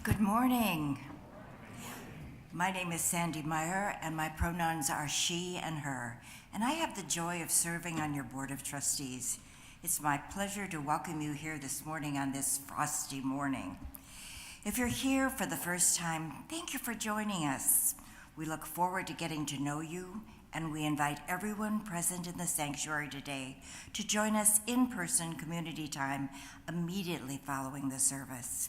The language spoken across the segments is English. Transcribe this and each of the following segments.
Good morning. My name is Sandy Meyer, and my pronouns are she and her, and I have the joy of serving on your Board of Trustees. It's my pleasure to welcome you here this morning on this frosty morning. If you're here for the first time, thank you for joining us. We look forward to getting to know you, and we invite everyone present in the sanctuary today to join us in-person community time immediately following the service.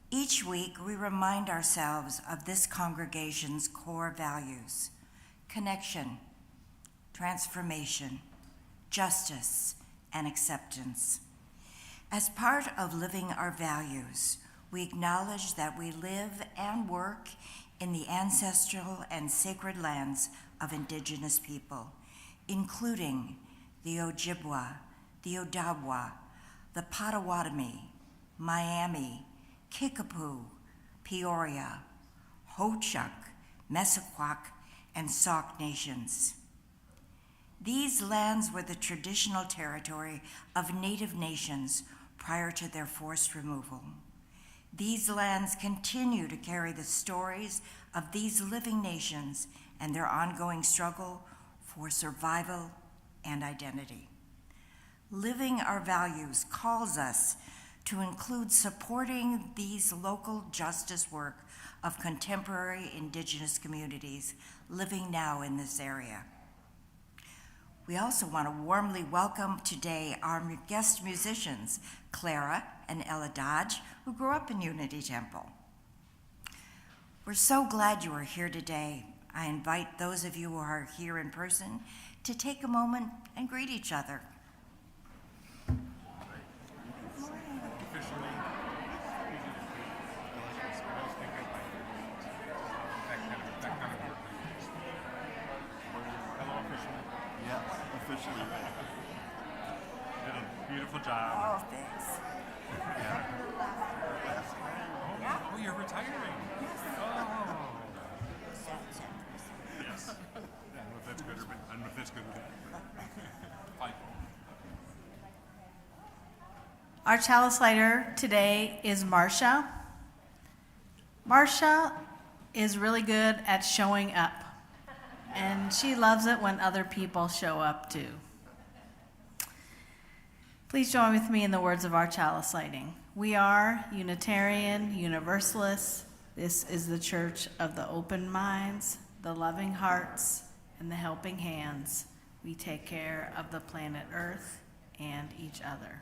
Each week, we remind ourselves of this congregation's core values: connection, transformation, justice, and acceptance. As part of living our values, we acknowledge that we live and work in the ancestral and sacred lands of Indigenous people, including the Ojibwa, the Odawa, the Potawatomi, Miami, Kickapoo, Peoria, Ho-Chunk, Messaquack, and Sauk nations. These lands were the traditional territory of Native nations prior to their forced removal. These lands continue to carry the stories of these living nations and their ongoing struggle for survival and identity. Living our values calls us to include supporting these local justice work of contemporary Indigenous communities living now in this area. We also want to warmly welcome today our guest musicians, Clara and Ella Dodge, who grew up in Unity Temple. We're so glad you are here today. I invite those of you who are here in person to take a moment and greet each other. Beautiful job. Oh, thanks. Oh, you're retiring. Yes. Oh. Yes. I don't know if that's good or bad. I don't know if that's good or bad. Our chalice lighter today is Marcia. Marcia is really good at showing up, and she loves it when other people show up too. Please join with me in the words of our chalice lighting. We are Unitarian Universalists. This is the church of the open minds, the loving hearts, and the helping hands. We take care of the planet Earth and each other.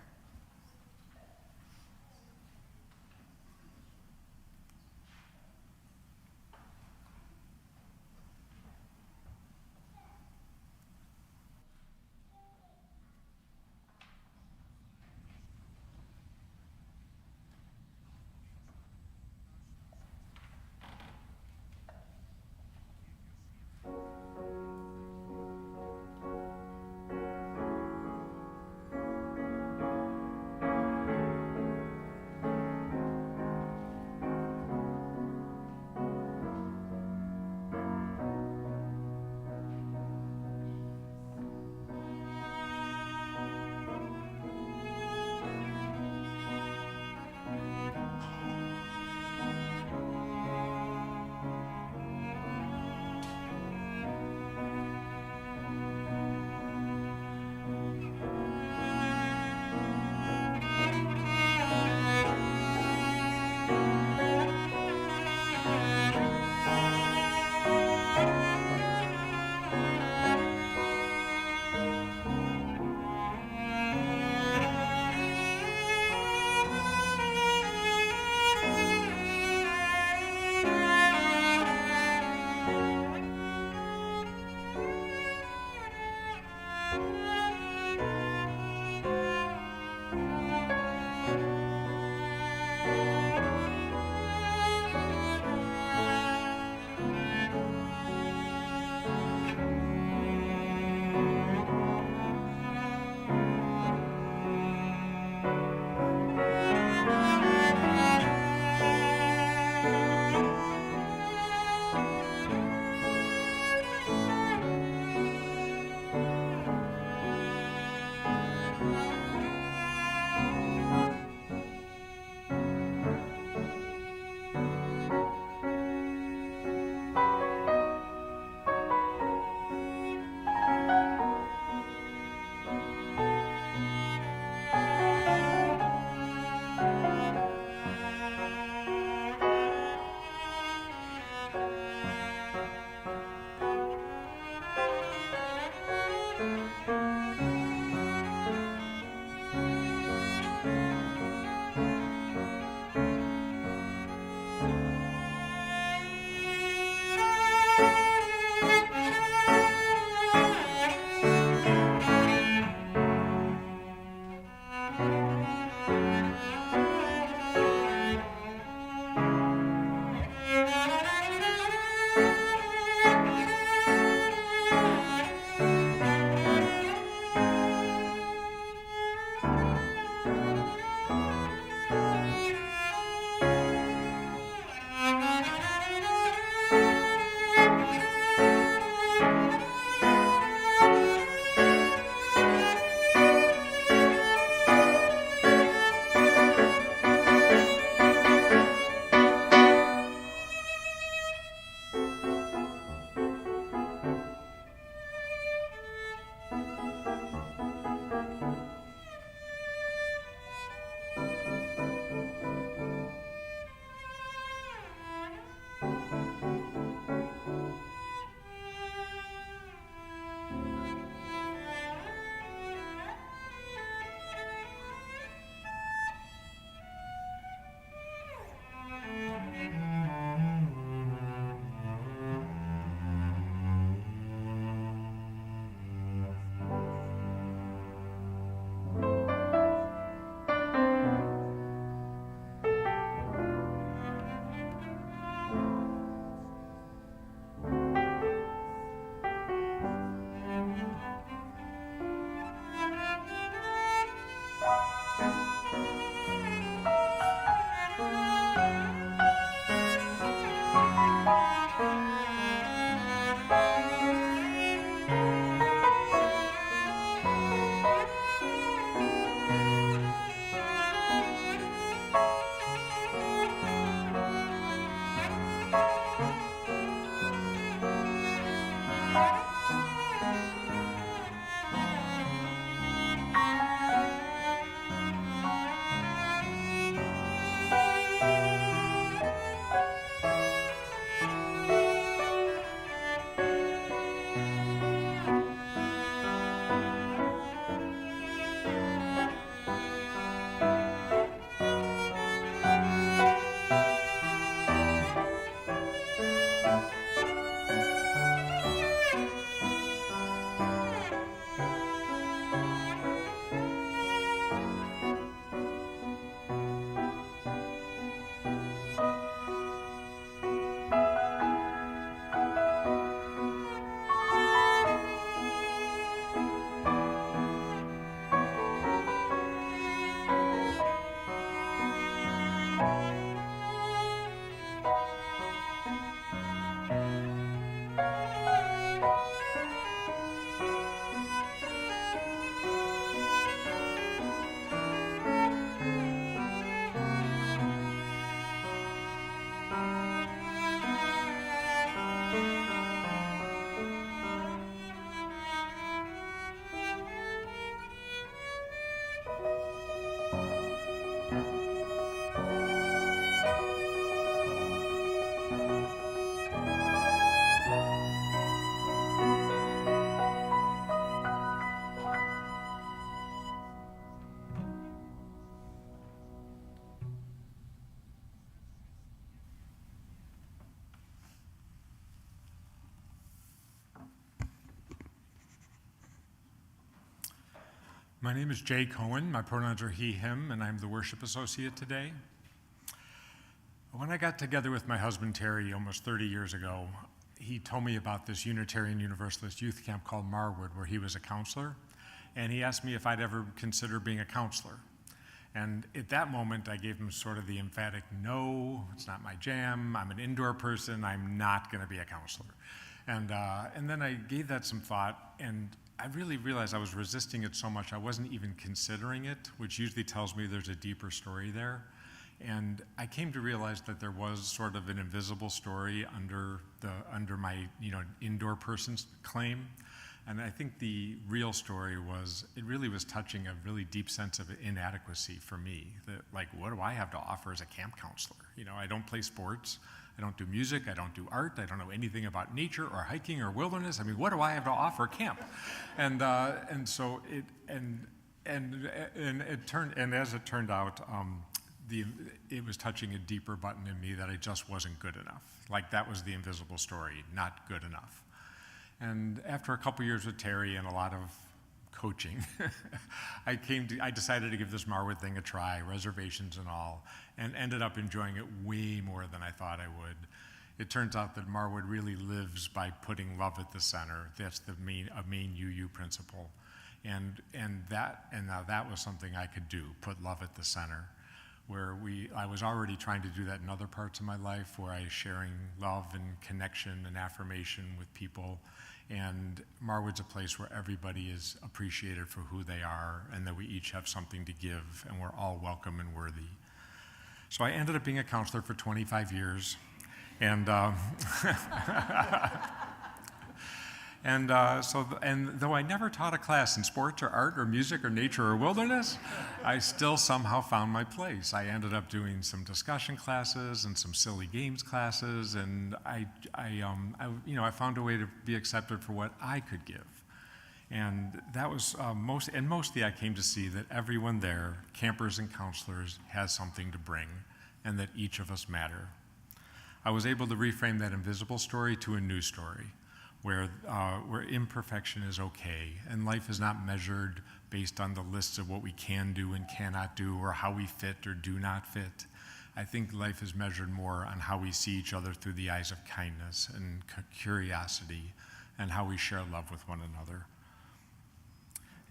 My name is Jay Cohen. My pronouns are he, him, and I'm the worship associate today. When I got together with my husband, Terry, almost 30 years ago, he told me about this Unitarian Universalist youth camp called Marwood, where he was a counselor, and he asked me if I'd ever consider being a counselor. And at that moment, I gave him sort of the emphatic, no, it's not my jam, I'm an indoor person, I'm not gonna be a counselor. And then I gave that some thought, and I really realized I was resisting it so much I wasn't even considering it, which usually tells me there's a deeper story there. And I came to realize that there was sort of an invisible story under my indoor person's claim. And I think the real story was, it really was touching a really deep sense of inadequacy for me. That, like, what do I have to offer as a camp counselor? I don't play sports, I don't do music, I don't do art, I don't know anything about nature or hiking or wilderness. I mean, what do I have to offer camp? And so as it turned out, it was touching a deeper button in me that I just wasn't good enough. Like, that was the invisible story, not good enough. And after a couple years with Terry and a lot of coaching, I decided to give this Marwood thing a try, reservations and all, and ended up enjoying it way more than I thought I would. It turns out that Marwood really lives by putting love at the center. That's a main UU principle. And now that was something I could do, put love at the center. I was already trying to do that in other parts of my life, where I was sharing love and connection and affirmation with people. And Marwood's a place where everybody is appreciated for who they are, and that we each have something to give, and we're all welcome and worthy. So I ended up being a counselor for 25 years, and And though I never taught a class in sports or art or music or nature or wilderness, I still somehow found my place. I ended up doing some discussion classes and some silly games classes, and I found a way to be accepted for what I could give. And that was mostly I came to see that everyone there, campers and counselors, has something to bring, and that each of us matter. I was able to reframe that invisible story to a new story, where imperfection is okay, and life is not measured based on the lists of what we can do and cannot do, or how we fit or do not fit. I think life is measured more on how we see each other through the eyes of kindness and curiosity, and how we share love with one another.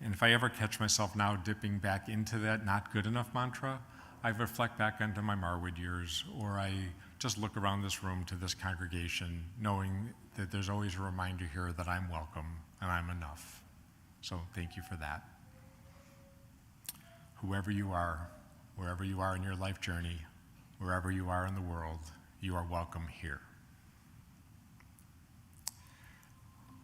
And if I ever catch myself now dipping back into that not good enough mantra, I reflect back onto my Marwood years, or I just look around this room to this congregation, knowing that there's always a reminder here that I'm welcome and I'm enough. So thank you for that. Whoever you are, wherever you are in your life journey, wherever you are in the world, you are welcome here.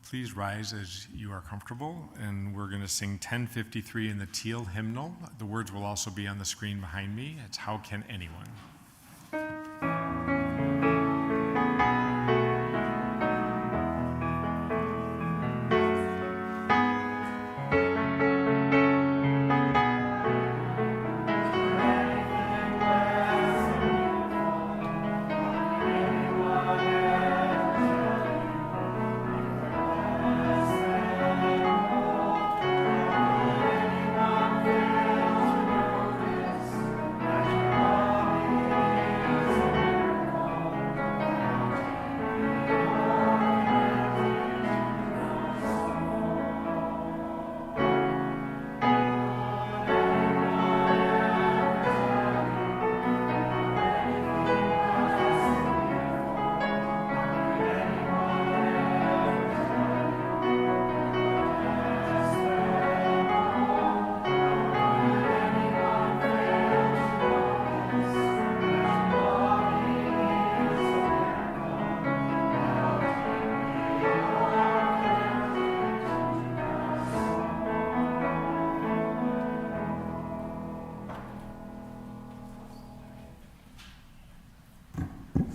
Please rise as you are comfortable, and we're going to sing 1053 in the Teal hymnal. The words will also be on the screen behind me. It's How Can Anyone?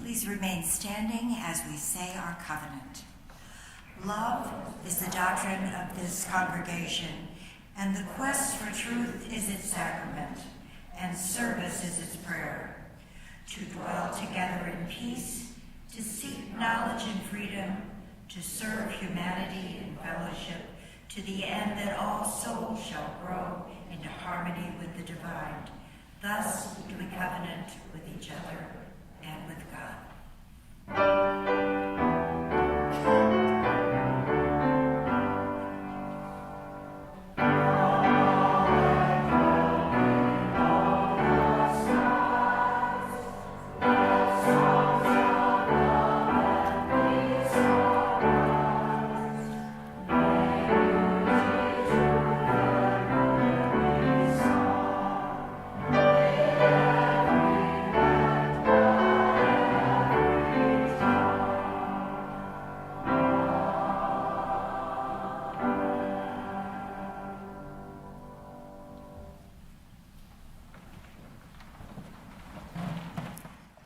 Please remain standing as we say our covenant. Love is the doctrine of this congregation, and the quest for truth is its sacrament, and service is its prayer. To dwell together in peace, to seek knowledge and freedom, to serve humanity in fellowship, to the end that all souls shall grow into harmony with the divine. Thus do we covenant with each other and with God.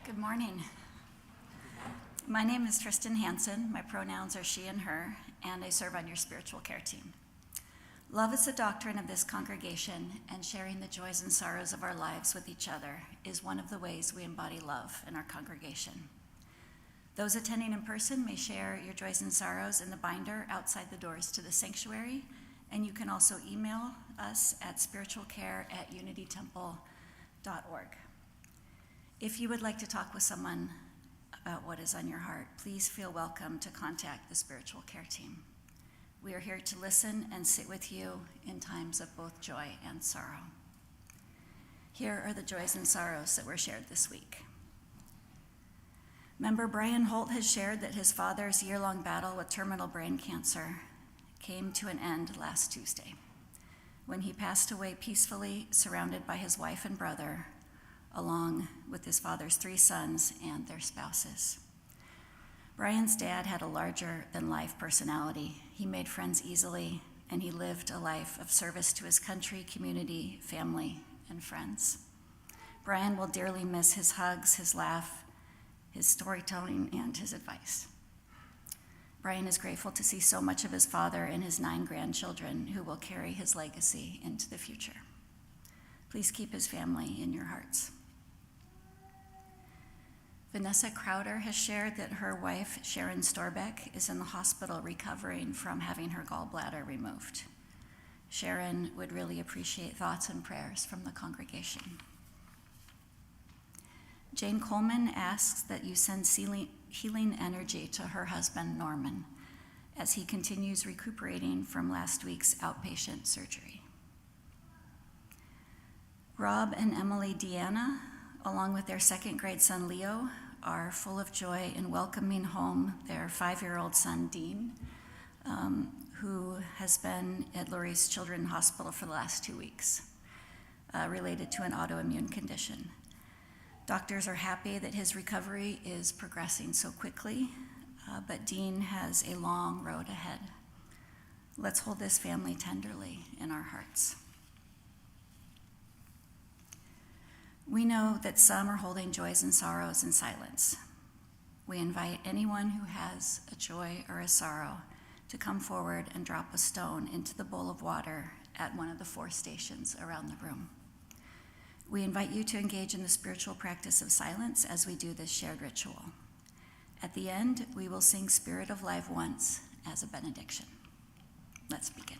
Good morning. My name is Tristan Hansen. My pronouns are she and her, and I serve on your spiritual care team. Love is the doctrine of this congregation, and sharing the joys and sorrows of our lives with each other is one of the ways we embody love in our congregation. Those attending in person may share your joys and sorrows in the binder outside the doors to the sanctuary, and you can also email us at spiritualcare@unitytemple.org. If you would like to talk with someone about what is on your heart, please feel welcome to contact the spiritual care team. We are here to listen and sit with you in times of both joy and sorrow. Here are the joys and sorrows that were shared this week. Member Brian Holt has shared that his father's year-long battle with terminal brain cancer came to an end last Tuesday, when he passed away peacefully, surrounded by his wife and brother, along with his father's 3 sons and their spouses. Brian's dad had a larger-than-life personality. He made friends easily, and he lived a life of service to his country, community, family, and friends. Brian will dearly miss his hugs, his laugh, his storytelling, and his advice. Brian is grateful to see so much of his father and his 9 grandchildren who will carry his legacy into the future. Please keep his family in your hearts. Vanessa Crowder has shared that her wife, Sharon Storbeck, is in the hospital recovering from having her gallbladder removed. Sharon would really appreciate thoughts and prayers from the congregation. Jane Coleman asks that you send healing energy to her husband, Norman, as he continues recuperating from last week's outpatient surgery. Rob and Emily Deanna, along with their 2nd grade son, Leo, are full of joy in welcoming home their 5-year-old son, Dean, who has been at Lurie's Children's Hospital for the last 2 weeks, related to an autoimmune condition. Doctors are happy that his recovery is progressing so quickly, but Dean has a long road ahead. Let's hold this family tenderly in our hearts. We know that some are holding joys and sorrows in silence. We invite anyone who has a joy or a sorrow to come forward and drop a stone into the bowl of water at one of the 4 stations around the room. We invite you to engage in the spiritual practice of silence as we do this shared ritual. At the end, we will sing Spirit of Life once as a benediction. Let's begin.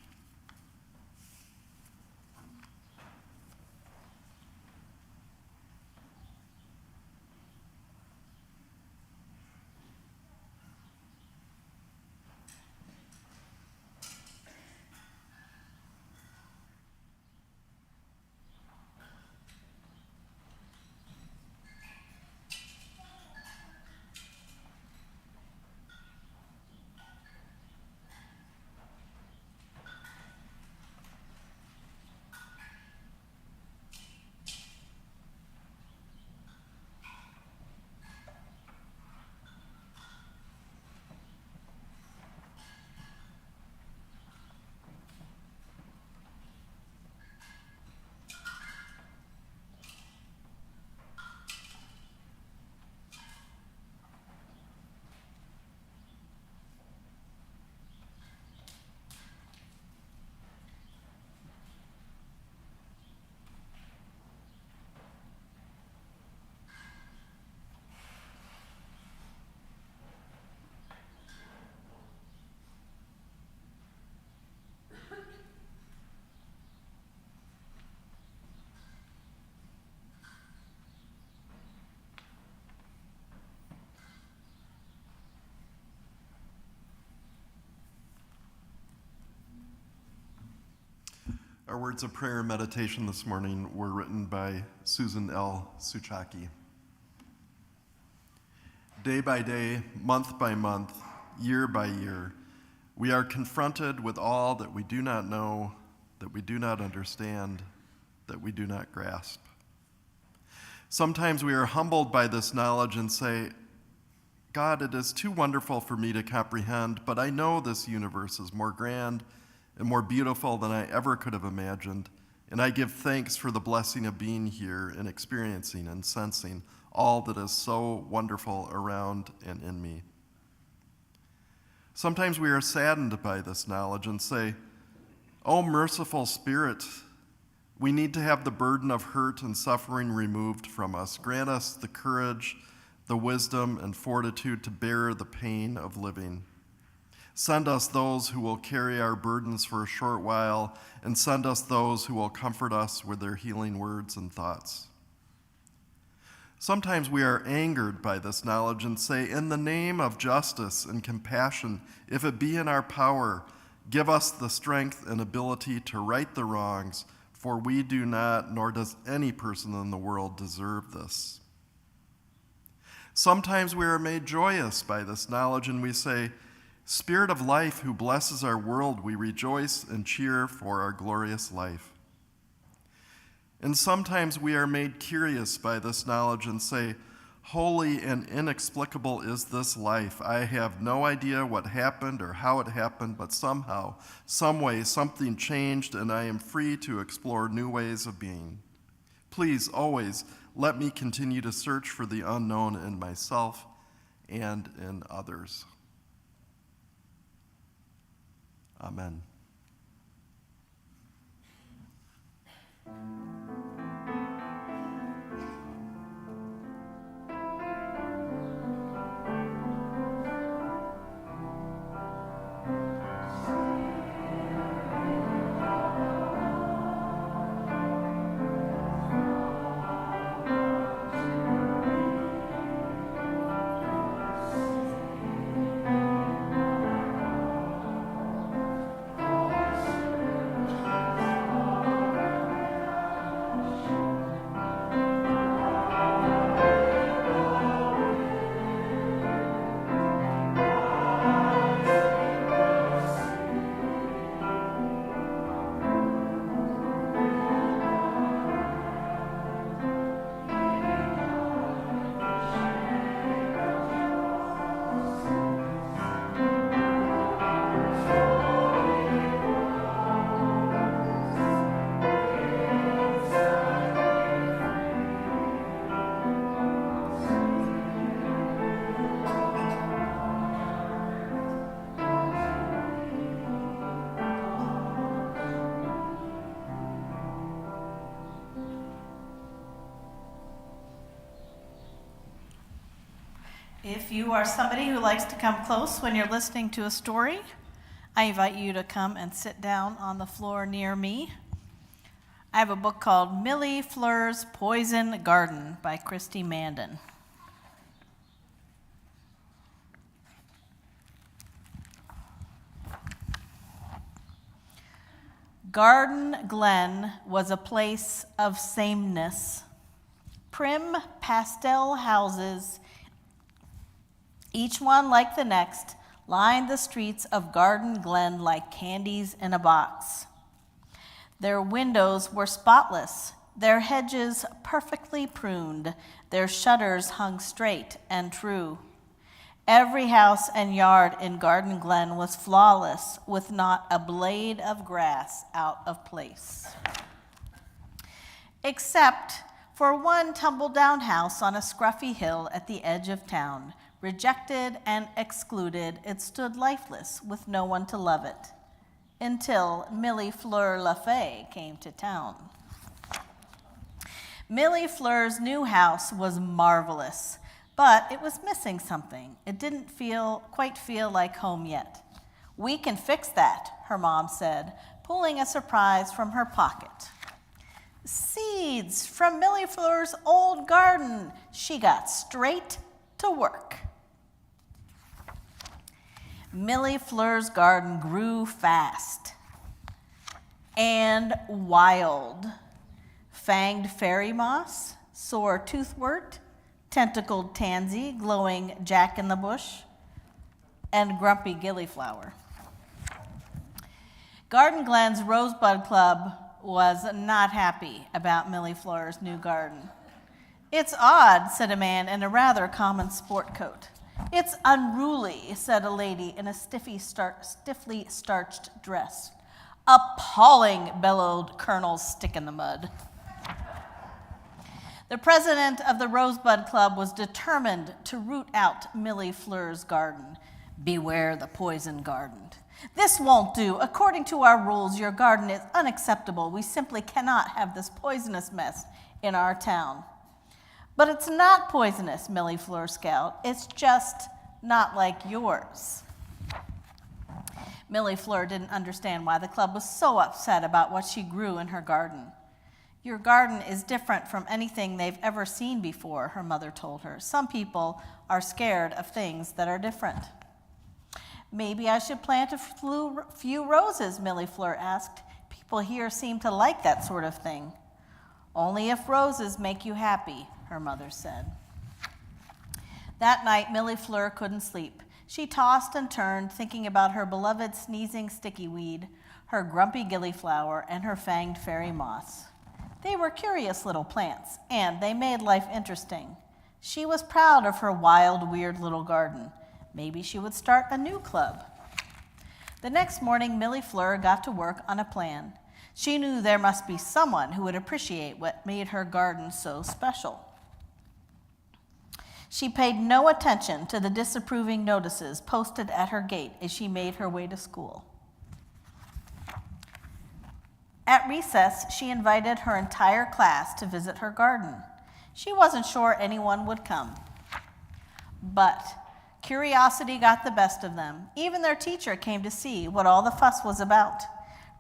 Our words of prayer and meditation this morning were written by Susan L. Suchaki. Day by day, month by month, year by year, we are confronted with all that we do not know, that we do not understand, that we do not grasp. Sometimes we are humbled by this knowledge and say, God, it is too wonderful for me to comprehend, but I know this universe is more grand and more beautiful than I ever could have imagined, and I give thanks for the blessing of being here and experiencing and sensing all that is so wonderful around and in me. Sometimes we are saddened by this knowledge and say, Oh, merciful Spirit, we need to have the burden of hurt and suffering removed from us. Grant us the courage, the wisdom, and fortitude to bear the pain of living. Send us those who will carry our burdens for a short while, and send us those who will comfort us with their healing words and thoughts. Sometimes we are angered by this knowledge and say, in the name of justice and compassion, if it be in our power, give us the strength and ability to right the wrongs, for we do not, nor does any person in the world deserve this. Sometimes we are made joyous by this knowledge and we say, Spirit of life who blesses our world, we rejoice and cheer for our glorious life. And sometimes we are made curious by this knowledge and say, holy and inexplicable is this life. I have no idea what happened or how it happened, but somehow, some way, something changed, and I am free to explore new ways of being. Please always let me continue to search for the unknown in myself and in others. Amen. If you are somebody who likes to come close when you're listening to a story, I invite you to come and sit down on the floor near me. I have a book called Millie Fleur's Poison Garden by Christy Mandan. Garden Glen was a place of sameness. Prim pastel houses, each one like the next, lined the streets of Garden Glen like candies in a box. Their windows were spotless, their hedges perfectly pruned, their shutters hung straight and true. Every house and yard in Garden Glen was flawless, with not a blade of grass out of place. Except for one tumble-down house on a scruffy hill at the edge of town. Rejected and excluded, it stood lifeless with no one to love it, until Millie Fleur LaFay came to town. Millie Fleur's new house was marvelous, but it was missing something. It didn't quite feel like home yet. We can fix that, her mom said, pulling a surprise from her pocket. Seeds from Millie Fleur's old garden. She got straight to work. Millie Fleur's garden grew fast. and wild. Fanged fairy moss, sore toothwort, tentacled tansy, glowing jack in the bush, and grumpy gillyflower. Garden Glen's Rosebud Club was not happy about Millie Fleur's new garden. "It's odd," said a man in a rather common sport coat. "It's unruly," said a lady in a stiffly starched dress. "Appalling," bellowed Colonel Stick in the Mud. The president of the Rosebud Club was determined to root out Millie Fleur's garden. "Beware the poison garden. This won't do. According to our rules, your garden is unacceptable. We simply cannot have this poisonous mess in our town." "But it's not poisonous," Millie Fleur scowled. "It's just not like yours." Millie Fleur didn't understand why the club was so upset about what she grew in her garden. "Your garden is different from anything they've ever seen before," her mother told her. "Some people are scared of things that are different." "Maybe I should plant a few roses," Millie Fleur asked. "People here seem to like that sort of thing." "Only if roses make you happy," her mother said. That night, Millie Fleur couldn't sleep. She tossed and turned, thinking about her beloved sneezing sticky weed, her grumpy gillyflower, and her fanged fairy moss. They were curious little plants, and they made life interesting. She was proud of her wild, weird little garden. Maybe she would start a new club. The next morning, Millie Fleur got to work on a plan. She knew there must be someone who would appreciate what made her garden so special. She paid no attention to the disapproving notices posted at her gate as she made her way to school. At recess, she invited her entire class to visit her garden. She wasn't sure anyone would come. But curiosity got the best of them. Even their teacher came to see what all the fuss was about.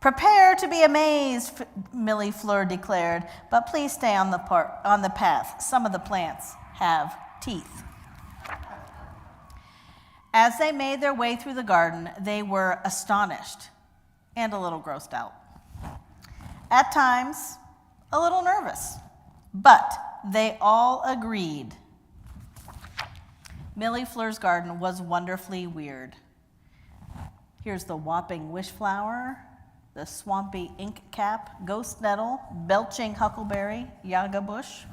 "Prepare to be amazed," Millie Fleur declared, "but please stay on the path. Some of the plants have teeth." As they made their way through the garden, they were astonished and a little grossed out. At times, a little nervous, but they all agreed Millie Fleur's garden was wonderfully weird. Here's the whopping wishflower, the swampy inkcap, ghost nettle, belching huckleberry, yaga bush.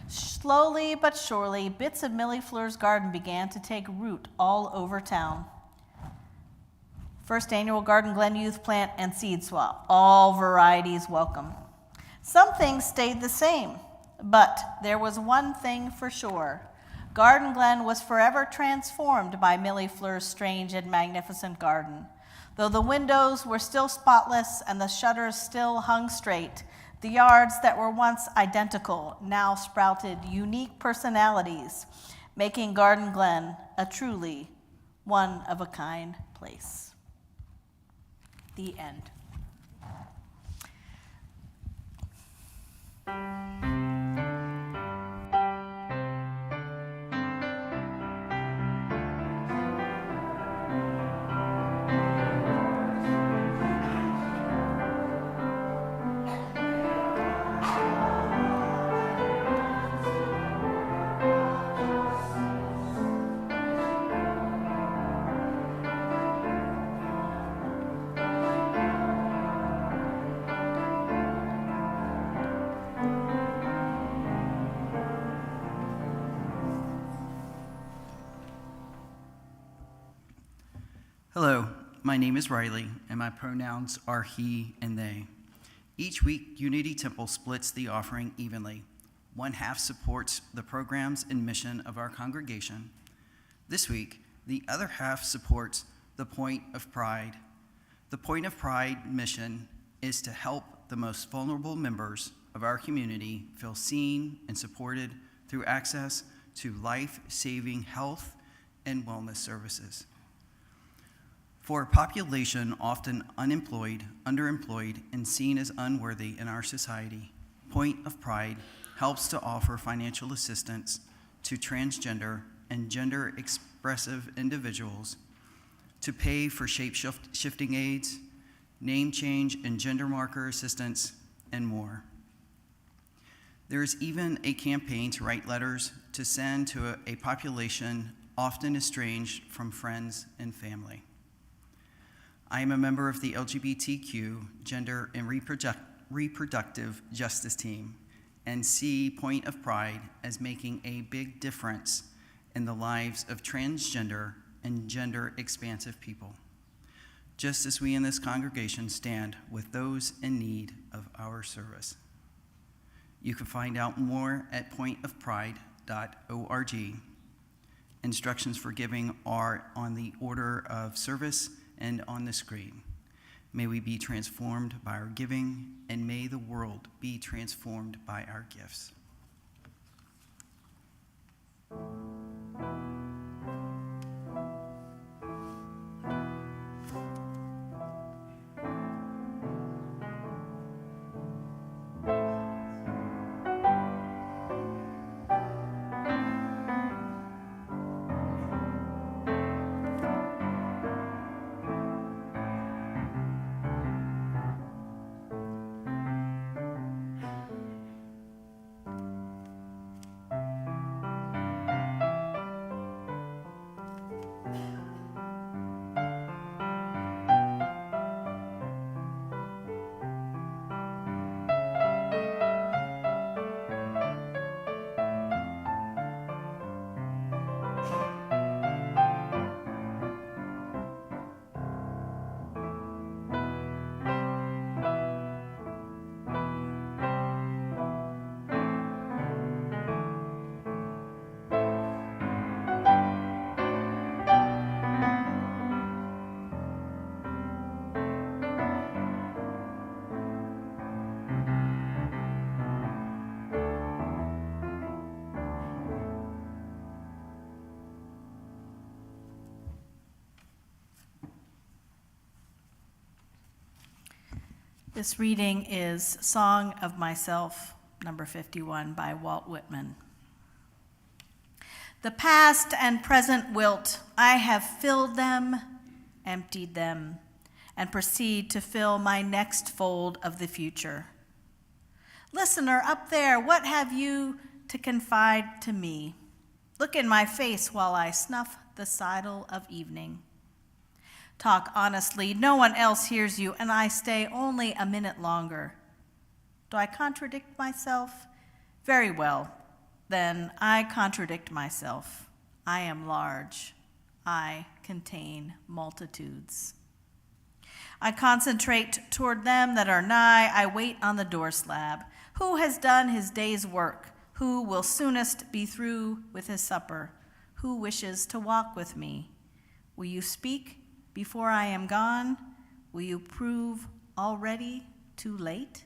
Slowly but surely, bits of Millie Fleur's garden began to take root all over town. First annual Garden Glen Youth Plant and Seed Swap, all varieties welcome. Some things stayed the same, but there was one thing for sure. Garden Glen was forever transformed by Millie Fleur's strange and magnificent garden. Though the windows were still spotless and the shutters still hung straight, the yards that were once identical now sprouted unique personalities, making Garden Glen a truly one-of-a-kind place. The end. Hello, my name is Riley, and my pronouns are he and they. Each week, Unity Temple splits the offering evenly. One half supports the programs and mission of our congregation. This week, the other half supports the Point of Pride. The Point of Pride mission is to help the most vulnerable members of our community feel seen and supported through access to life-saving health and wellness services. For a population often unemployed, underemployed, and seen as unworthy in our society, Point of Pride helps to offer financial assistance to transgender and gender-expressive individuals, to pay for shape-shifting aids, name change and gender marker assistance, and more. There is even a campaign to write letters to send to a population often estranged from friends and family. I am a member of the LGBTQ Gender and Reproductive Justice Team and see Point of Pride as making a big difference in the lives of transgender and gender expansive people, just as we in this congregation stand with those in need of our service. You can find out more at pointofpride.org. Instructions for giving are on the order of service and on the screen. May we be transformed by our giving, and may the world be transformed by our gifts. This reading is Song of Myself, number 51, by Walt Whitman. The past and present wilt, I have filled them, emptied them, and proceed to fill my next fold of the future. Listener up there, what have you to confide to me? Look in my face while I snuff the sidle of evening. Talk honestly, no one else hears you, and I stay only a minute longer. Do I contradict myself? Very well, then I contradict myself. I am large. I contain multitudes. I concentrate toward them that are nigh. I wait on the door slab. Who has done his day's work? Who will soonest be through with his supper? Who wishes to walk with me? Will you speak before I am gone? Will you prove already too late?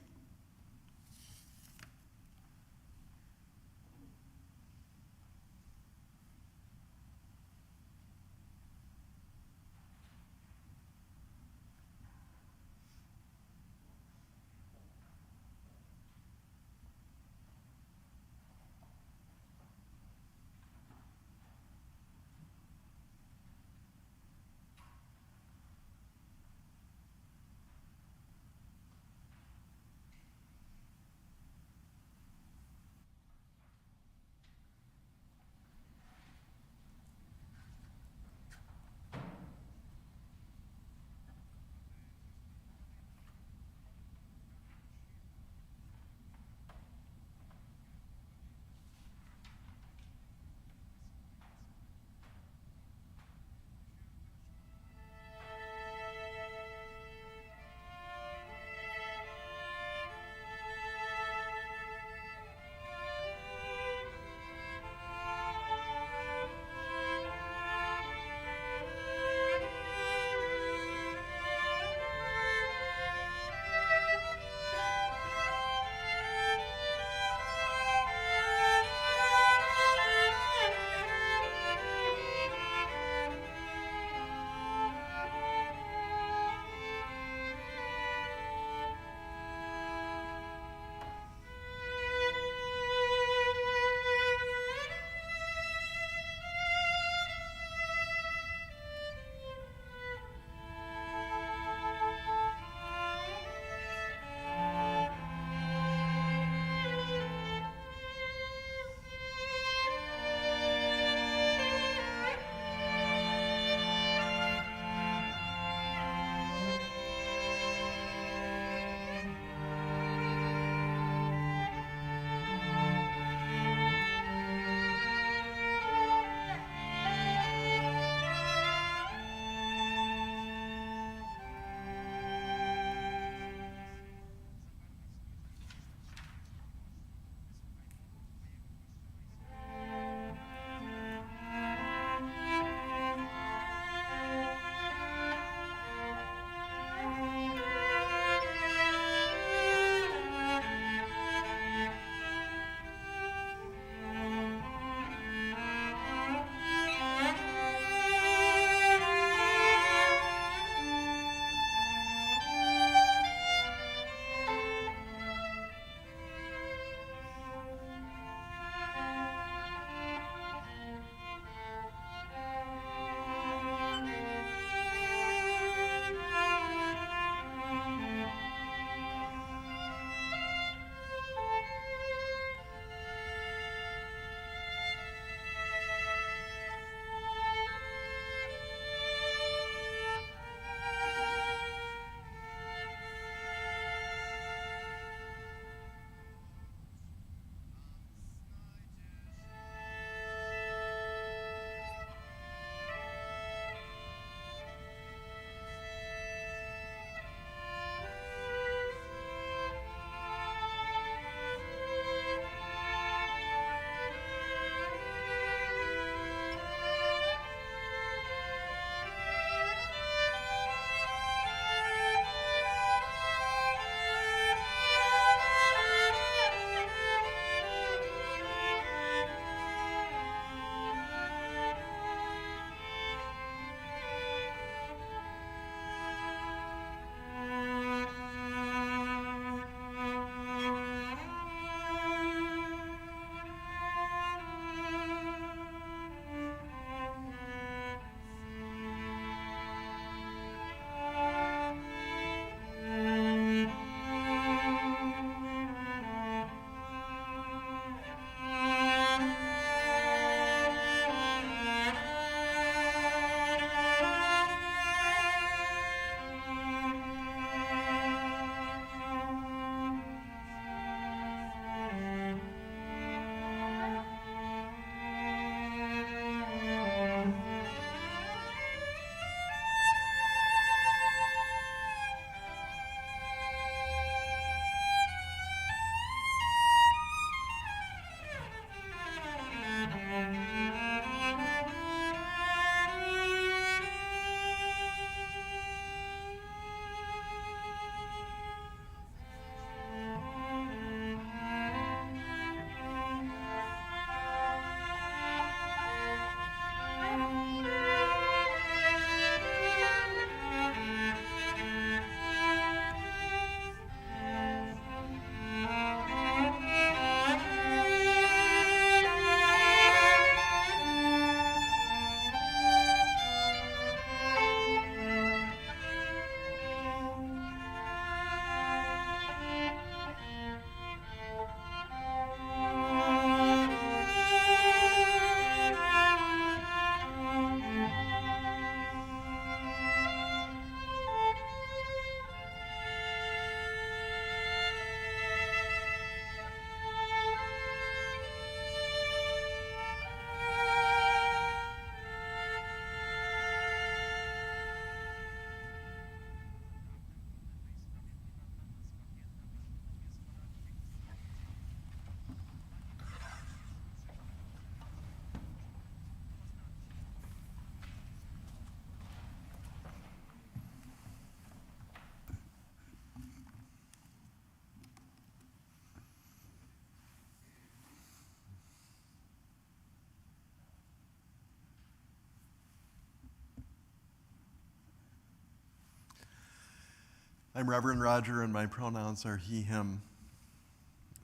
I'm Reverend Roger, and my pronouns are he, him.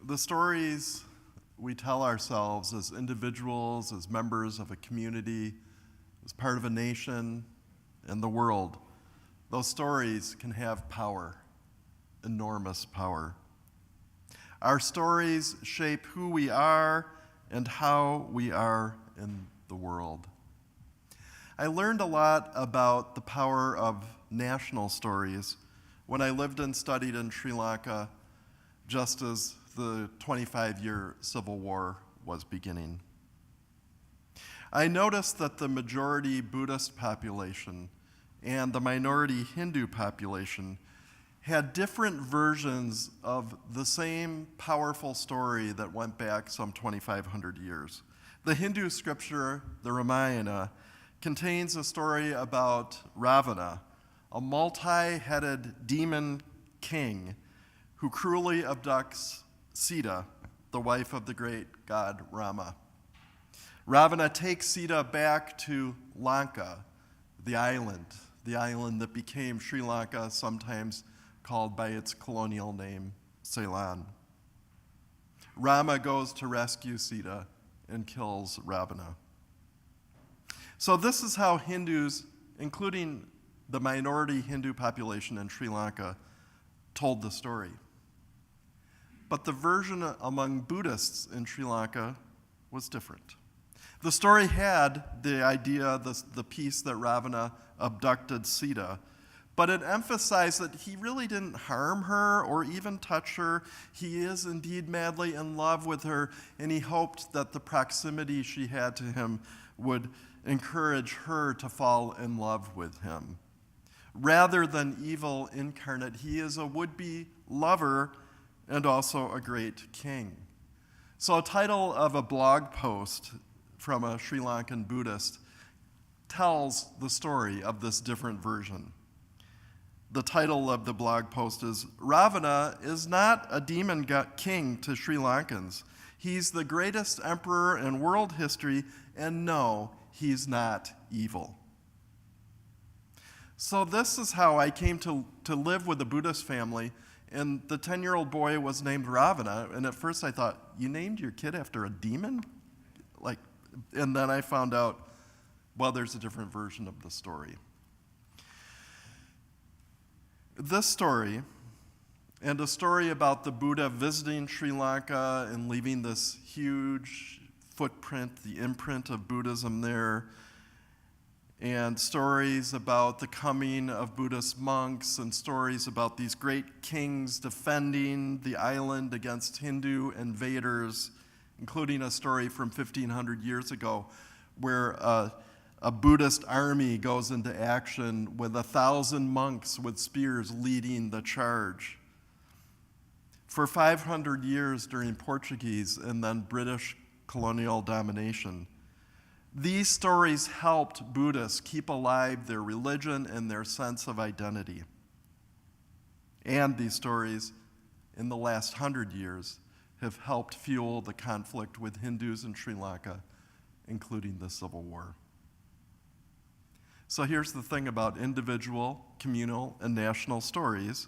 The stories we tell ourselves as individuals, as members of a community, as part of a nation, and the world, those stories can have power, enormous power. Our stories shape who we are and how we are in the world. I learned a lot about the power of national stories when I lived and studied in Sri Lanka just as the 25-year civil war was beginning. I noticed that the majority Buddhist population and the minority Hindu population had different versions of the same powerful story that went back some 2,500 years. The Hindu scripture, the Ramayana, contains a story about Ravana, a multi-headed demon king who cruelly abducts Sita, the wife of the great god Rama. Ravana takes Sita back to Lanka, the island that became Sri Lanka, sometimes called by its colonial name, Ceylon. Rama goes to rescue Sita and kills Ravana. So this is how Hindus, including the minority Hindu population in Sri Lanka, told the story. But the version among Buddhists in Sri Lanka was different. The story had the idea, the piece that Ravana abducted Sita, but it emphasized that he really didn't harm her or even touch her. He is indeed madly in love with her, and he hoped that the proximity she had to him would encourage her to fall in love with him. Rather than evil incarnate, he is a would-be lover and also a great king. So a title of a blog post from a Sri Lankan Buddhist tells the story of this different version. The title of the blog post is, "Ravana is not a demon king to Sri Lankans. He's the greatest emperor in world history, and no, he's not evil." So this is how I came to live with a Buddhist family, and the 10-year-old boy was named Ravana, and at first I thought, you named your kid after a demon? And then I found out, well, there's a different version of the story. This story, and a story about the Buddha visiting Sri Lanka and leaving this huge footprint, the imprint of Buddhism there, and stories about the coming of Buddhist monks, and stories about these great kings defending the island against Hindu invaders, including a story from 1,500 years ago where a Buddhist army goes into action with 1,000 monks with spears leading the charge. For 500 years during Portuguese and then British colonial domination, these stories helped Buddhists keep alive their religion and their sense of identity. And these stories, in the last 100 years, have helped fuel the conflict with Hindus in Sri Lanka, including the Civil War. So here's the thing about individual, communal, and national stories.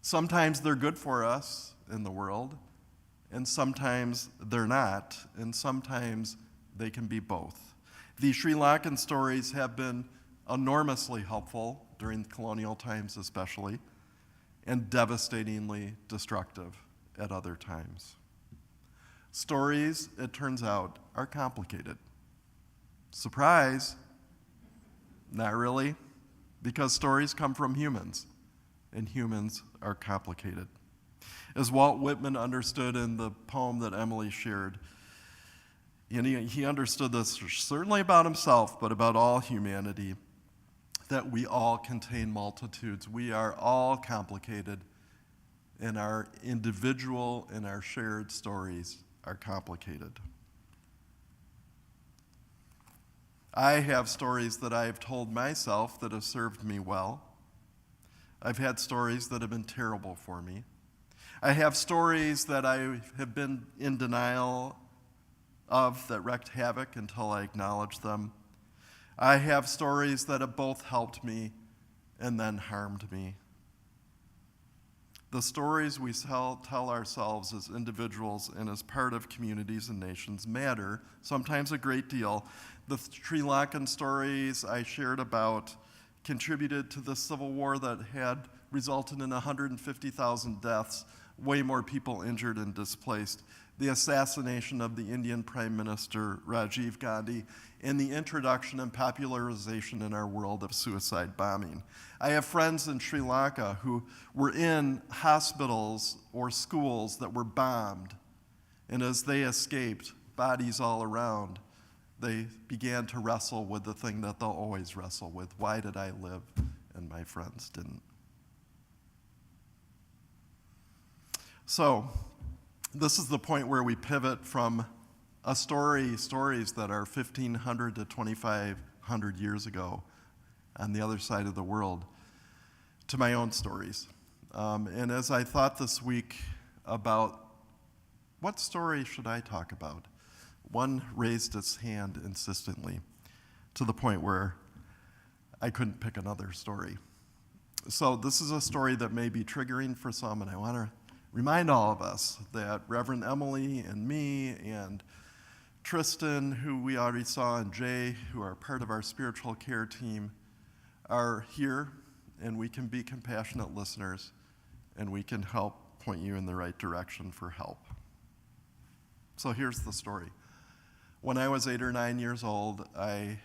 Sometimes they're good for us in the world, and sometimes they're not, and sometimes they can be both. The Sri Lankan stories have been enormously helpful during colonial times especially, and devastatingly destructive at other times. Stories, it turns out, are complicated. Surprise! Not really, because stories come from humans, and humans are complicated. As Walt Whitman understood in the poem that Emily shared, and he understood this certainly about himself, but about all humanity, that we all contain multitudes. We are all complicated, and our individual and our shared stories are complicated. I have stories that I have told myself that have served me well. I've had stories that have been terrible for me. I have stories that I have been in denial of that wreaked havoc until I acknowledged them. I have stories that have both helped me and then harmed me. The stories we tell ourselves as individuals and as part of communities and nations matter, sometimes a great deal. The Sri Lankan stories I shared about contributed to the civil war that had resulted in 150,000 deaths, way more people injured and displaced, the assassination of the Indian Prime Minister Rajiv Gandhi, and the introduction and popularization in our world of suicide bombing. I have friends in Sri Lanka who were in hospitals or schools that were bombed, and as they escaped, bodies all around, they began to wrestle with the thing that they'll always wrestle with. Why did I live and my friends didn't? So, this is the point where we pivot from stories that are 1,500 to 2,500 years ago on the other side of the world, to my own stories. And as I thought this week about what story should I talk about, one raised its hand insistently to the point where I couldn't pick another story. So this is a story that may be triggering for some, and I want to remind all of us that Reverend Emily and me and Tristan, who we already saw, and Jay, who are part of our spiritual care team, are here, and we can be compassionate listeners, and we can help point you in the right direction for help. So here's the story. When I was 8 or 9 years old, I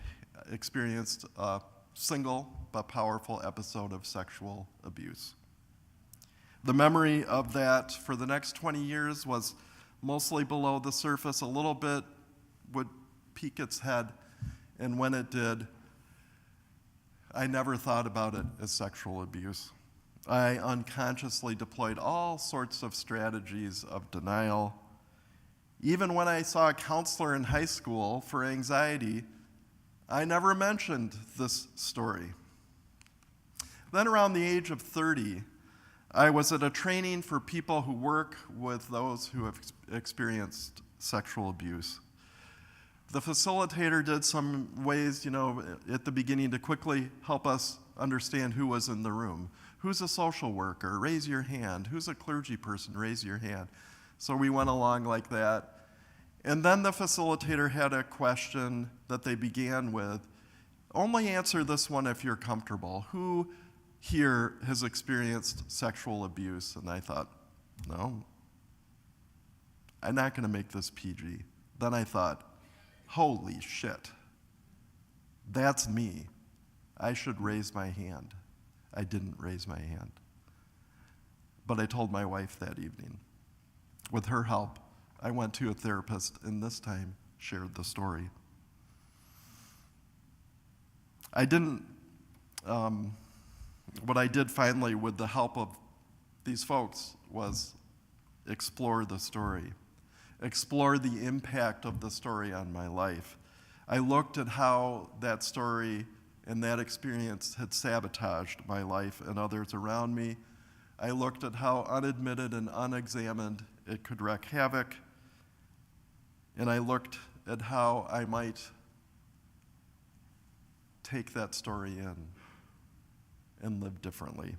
experienced a single but powerful episode of sexual abuse. The memory of that for the next 20 years was mostly below the surface. A little bit would peek its head, and when it did, I never thought about it as sexual abuse. I unconsciously deployed all sorts of strategies of denial. Even when I saw a counselor in high school for anxiety, I never mentioned this story. Then around the age of 30, I was at a training for people who work with those who have experienced sexual abuse. The facilitator did some ways, at the beginning to quickly help us understand who was in the room. Who's a social worker? Raise your hand. Who's a clergy person? Raise your hand. So we went along like that. And then the facilitator had a question that they began with. Only answer this one if you're comfortable. Who here has experienced sexual abuse? And I thought, no, I'm not going to make this PG. Then I thought, holy shit, that's me. I should raise my hand. I didn't raise my hand. But I told my wife that evening. With her help, I went to a therapist and this time shared the story. What I did finally with the help of these folks was explore the story, explore the impact of the story on my life. I looked at how that story and that experience had sabotaged my life and others around me. I looked at how unadmitted and unexamined it could wreak havoc, and I looked at how I might take that story in and live differently.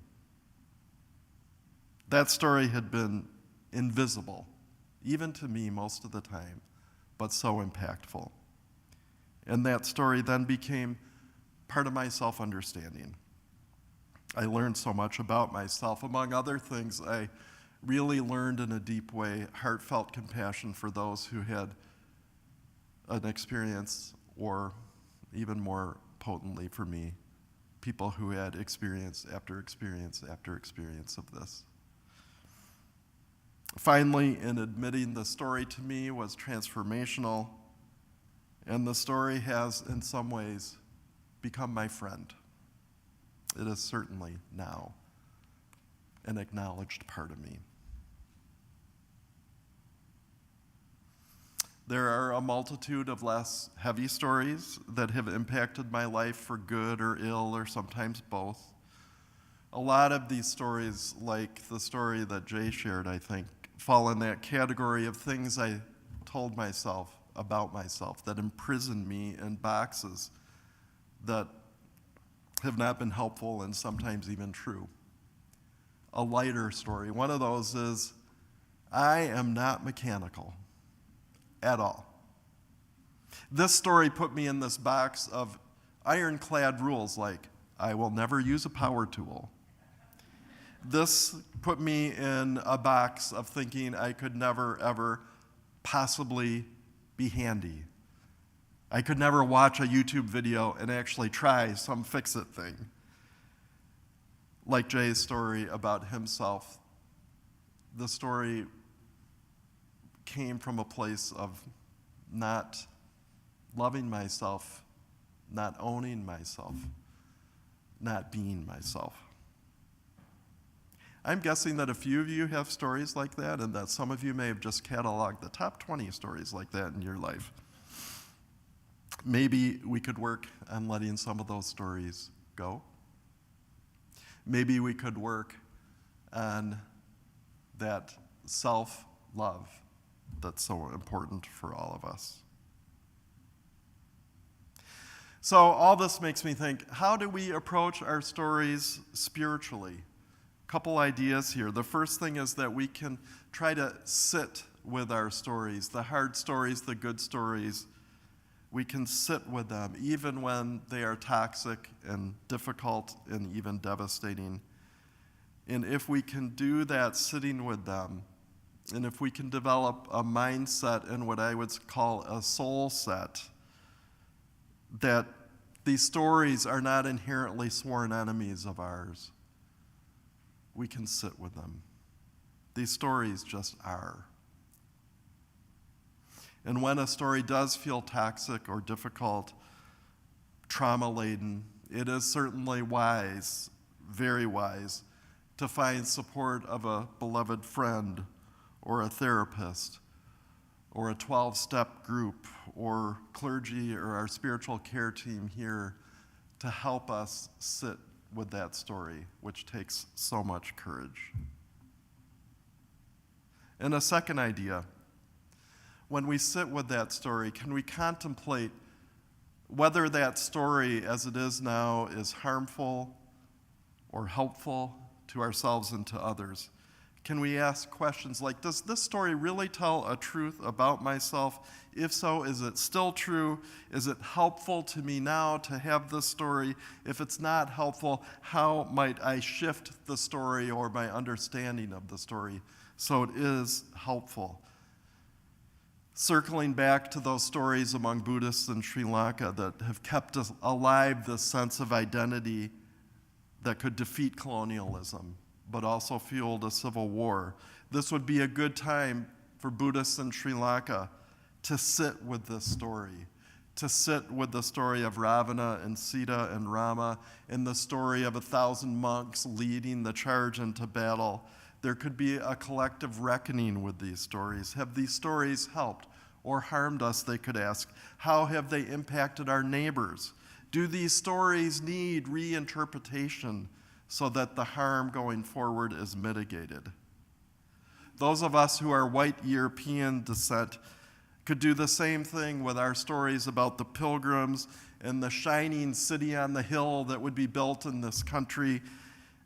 That story had been invisible, even to me most of the time, but so impactful. And that story then became part of my self-understanding. I learned so much about myself. Among other things, I really learned in a deep way heartfelt compassion for those who had an experience, or even more potently for me, people who had experience after experience after experience of this. Finally, in admitting the story to me was transformational, and the story has, in some ways, become my friend. It is certainly now an acknowledged part of me. There are a multitude of less heavy stories that have impacted my life for good or ill, or sometimes both. A lot of these stories, like the story that Jay shared, I think, fall in that category of things I told myself about myself that imprisoned me in boxes that have not been helpful and sometimes even true. a lighter story. One of those is, I am not mechanical at all. This story put me in this box of ironclad rules like, I will never use a power tool. This put me in a box of thinking I could never, ever possibly be handy. I could never watch a YouTube video and actually try some fix-it thing. Like Jay's story about himself, the story came from a place of not loving myself, not owning myself, not being myself. I'm guessing that a few of you have stories like that, and that some of you may have just cataloged the top 20 stories like that in your life. Maybe we could work on letting some of those stories go. Maybe we could work on that self-love that's so important for all of us. So all this makes me think, how do we approach our stories spiritually? A couple ideas here. The first thing is that we can try to sit with our stories, the hard stories, the good stories. We can sit with them, even when they are toxic and difficult and even devastating. And if we can do that sitting with them, and if we can develop a mindset and what I would call a soul set, that these stories are not inherently sworn enemies of ours, we can sit with them. These stories just are. And when a story does feel toxic or difficult, trauma-laden, it is certainly wise, very wise, to find support of a beloved friend or a therapist or a 12-step group or clergy or our spiritual care team here to help us sit with that story, which takes so much courage. And a second idea, when we sit with that story, can we contemplate whether that story as it is now is harmful or helpful to ourselves and to others? Can we ask questions like, does this story really tell a truth about myself? If so, is it still true? Is it helpful to me now to have this story? If it's not helpful, how might I shift the story or my understanding of the story so it is helpful? Circling back to those stories among Buddhists in Sri Lanka that have kept us alive this sense of identity that could defeat colonialism, but also fueled a civil war. This would be a good time for Buddhists in Sri Lanka to sit with this story, to sit with the story of Ravana and Sita and Rama, and the story of 1,000 monks leading the charge into battle. There could be a collective reckoning with these stories. Have these stories helped or harmed us, they could ask? How have they impacted our neighbors? Do these stories need reinterpretation so that the harm going forward is mitigated? Those of us who are white European descent could do the same thing with our stories about the pilgrims and the shining city on the hill that would be built in this country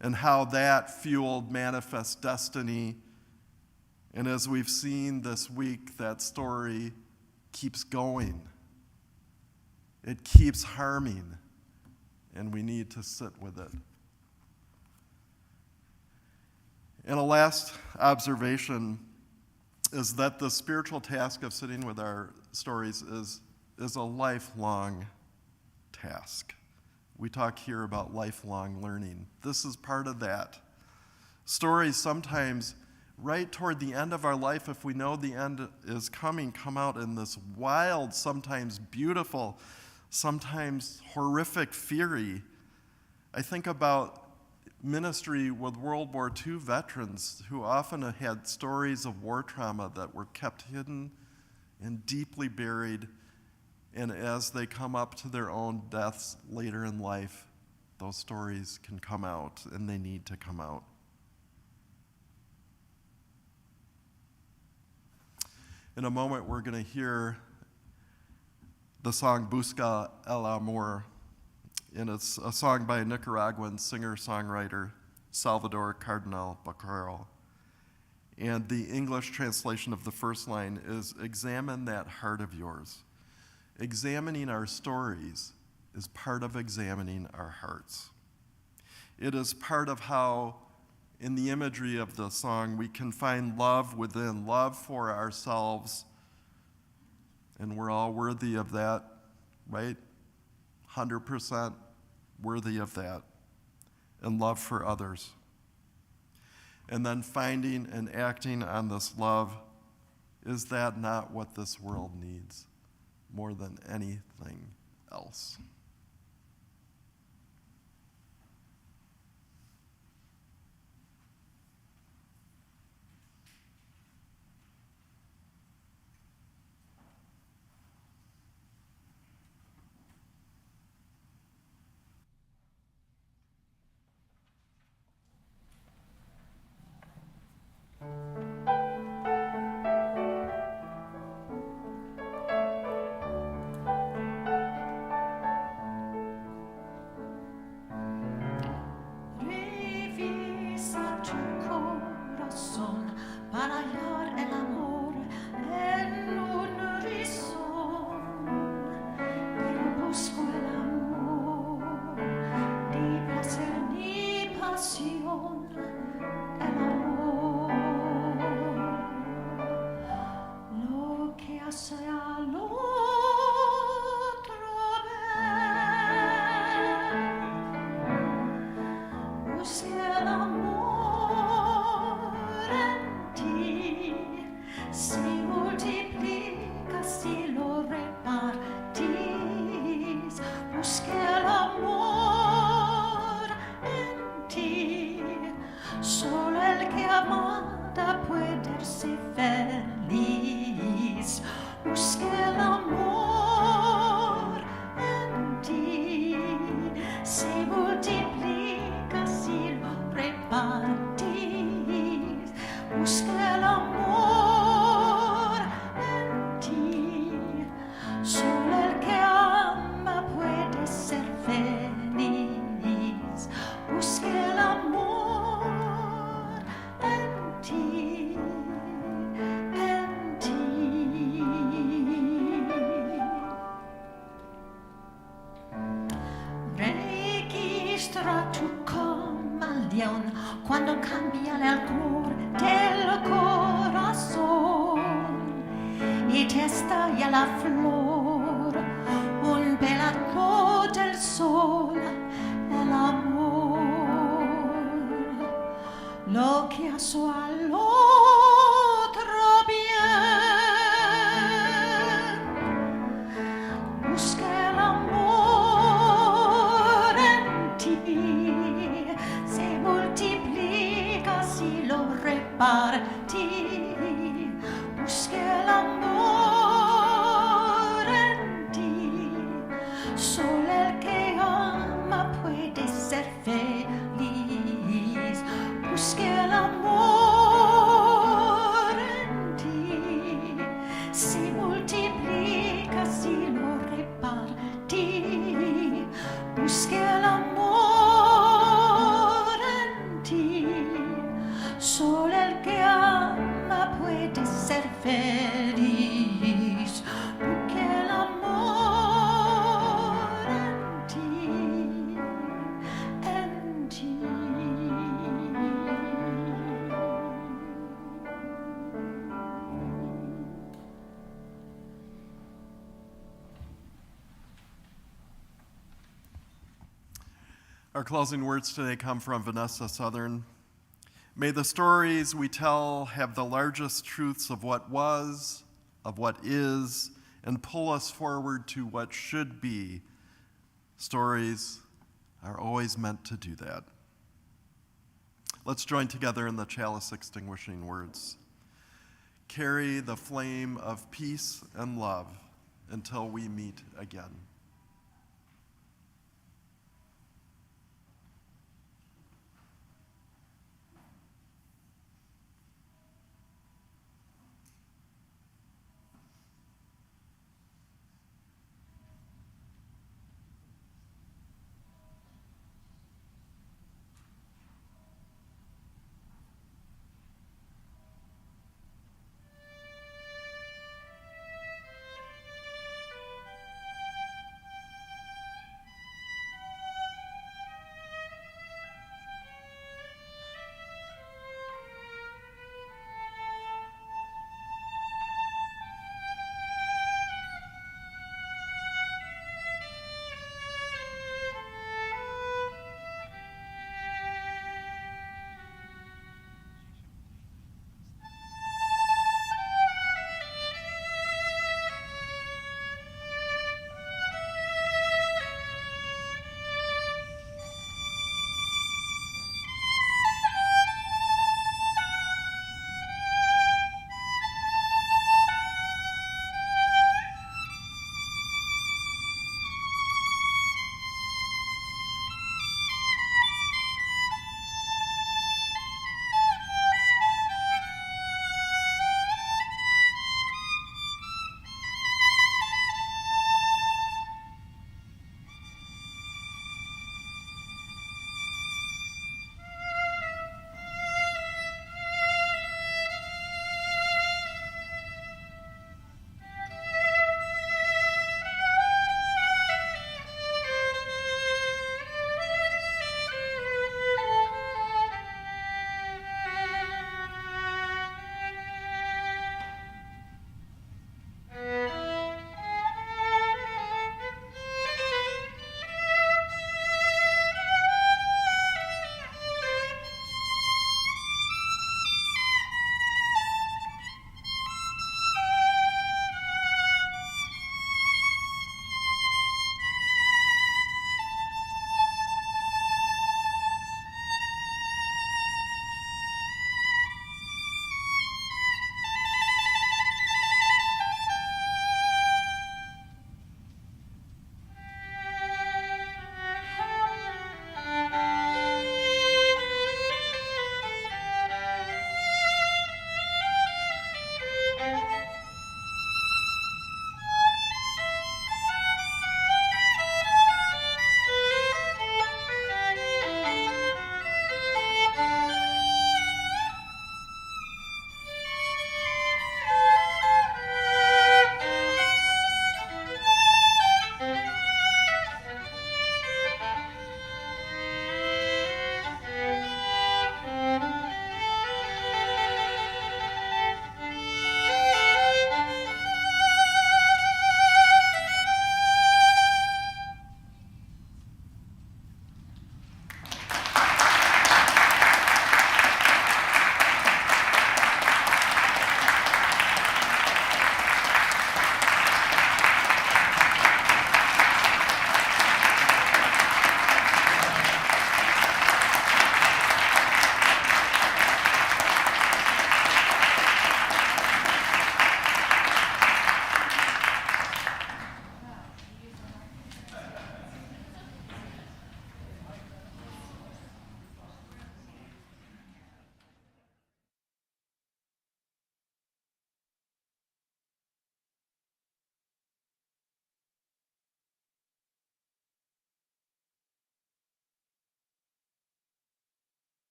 and how that fueled manifest destiny. And as we've seen this week, that story keeps going. It keeps harming, and we need to sit with it. And a last observation is that the spiritual task of sitting with our stories is a lifelong task. We talk here about lifelong learning. This is part of that. Stories sometimes, right toward the end of our life, if we know the end is coming, come out in this wild, sometimes beautiful, sometimes horrific fury. I think about ministry with World War II veterans who often had stories of war trauma that were kept hidden and deeply buried. And as they come up to their own deaths later in life, those stories can come out, and they need to come out. In a moment, we're going to hear the song Busca el Amor, and it's a song by a Nicaraguan singer-songwriter Salvador Cardinal Bacarro. And the English translation of the first line is, examine that heart of yours. Examining our stories is part of examining our hearts. It is part of how, in the imagery of the song, we can find love within, love for ourselves, and we're all worthy of that, right? 100% worthy of that, and love for others. And then finding and acting on this love, is that not what this world needs more than anything else? Revisa tu corazón para hallar el amor en un rizón. Pero busco el amor, ni placer ni pasión, el amor. Lo que hace al otro ver. Busca el amor en ti, si multiplicas, si lo repartís. Busca el amor en ti, solo el que amada puede ser feliz. Busca el amor en ti, si multiplicas, si lo repartís. Busca el amor en ti, solo el que ama puede ser feliz. Busca el amor en ti, en ti. Registra tu camaleón cuando cambia el color del corazón y te estalla la flor, un pedazo del sol, el amor. Lo que hace al otro bien. Busca el amor en ti, se multiplica si lo repartís. Busca el amor en ti, solo el que ama puede ser feliz. Busca el amor en ti, si multiplica, si lo repartís. Busca el amor en ti, solo el que ama puede ser feliz. Busca el amor en ti, en ti. Our closing words today come from Vanessa Southern. May the stories we tell have the largest truths of what was, of what is, and pull us forward to what should be. Stories are always meant to do that. Let's join together in the chalice extinguishing words. Carry the flame of peace and love until we meet again.